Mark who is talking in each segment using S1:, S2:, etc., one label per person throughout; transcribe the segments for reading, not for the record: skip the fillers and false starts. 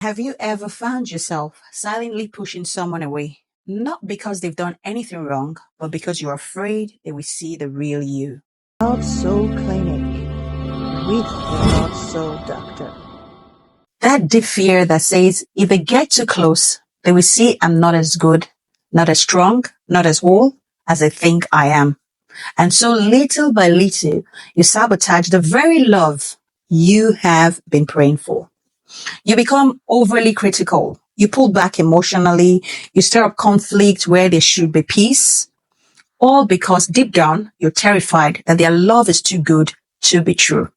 S1: Have you ever found yourself silently pushing someone away? Not because they've done anything wrong, but because you're afraid they will see the real you.
S2: Not So Clinic with the Not So Doctor.
S1: That deep fear that says, if they get too close, they will see I'm not as good, not as strong, not as whole as they think I am. And so little by little, you sabotage the very love you have been praying for. You become overly critical. You pull back emotionally. You stir up conflict where there should be peace. All because deep down, you're terrified that their love is too good to be true.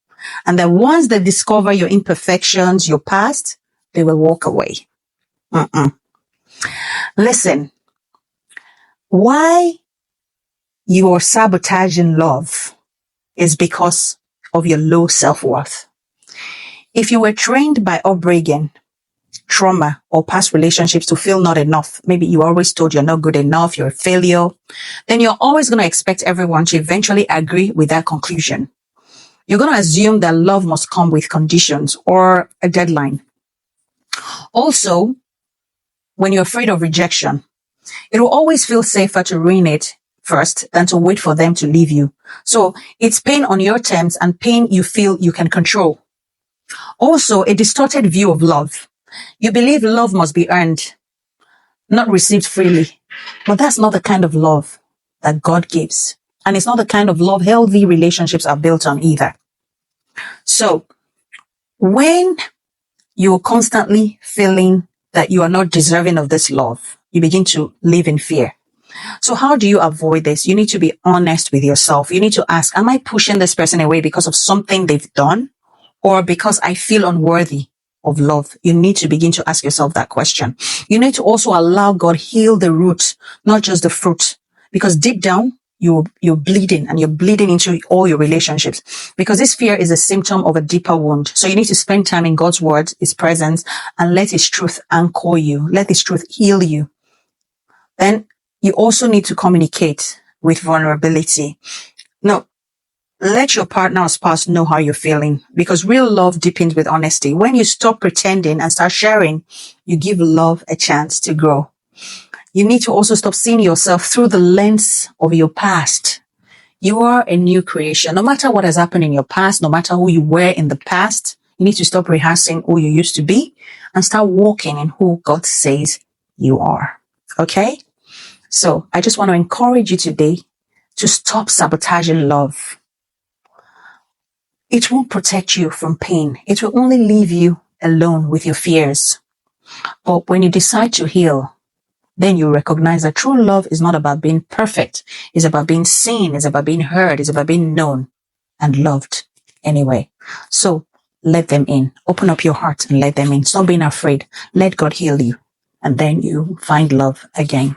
S1: And that once they discover your imperfections, your past, they will walk away. Listen, why you are sabotaging love is because of your low self-worth. If you were trained by upbringing, trauma, or past relationships to feel not enough, maybe you always told you're not good enough, you're a failure, then you're always going to expect everyone to eventually agree with that conclusion. You're going to assume that love must come with conditions or a deadline. Also, when you're afraid of rejection, it will always feel safer to ruin it first than to wait for them to leave you. So it's pain on your terms and pain you feel you can control. Also, a distorted view of love. You believe love must be earned, not received freely. But that's not the kind of love that God gives. And it's not the kind of love healthy relationships are built on either. So, when you're constantly feeling that you are not deserving of this love, you begin to live in fear. So how do you avoid this? You need to be honest with yourself. You need to ask, am I pushing this person away because of something they've done or because I feel unworthy of love? You need to begin to ask yourself that question. You need to also allow God heal the root, not just the fruit, because deep down, you're bleeding and you're bleeding into all your relationships because this fear is a symptom of a deeper wound. So you need to spend time in God's word, his presence, and let his truth anchor you. Let his truth heal you. Then you also need to communicate with vulnerability. No, let your partner or spouse know how you're feeling because real love deepens with honesty. When you stop pretending and start sharing, you give love a chance to grow. You need to also stop seeing yourself through the lens of your past. You are a new creation. No matter what has happened in your past, no matter who you were in the past, you need to stop rehearsing who you used to be and start walking in who God says you are. Okay? So I just want to encourage you today to stop sabotaging love. It won't protect you from pain. It will only leave you alone with your fears. But when you decide to heal, then you recognize that true love is not about being perfect. It's about being seen. It's about being heard. It's about being known and loved anyway. So let them in. Open up your heart and let them in. Stop being afraid. Let God heal you. And then you find love again.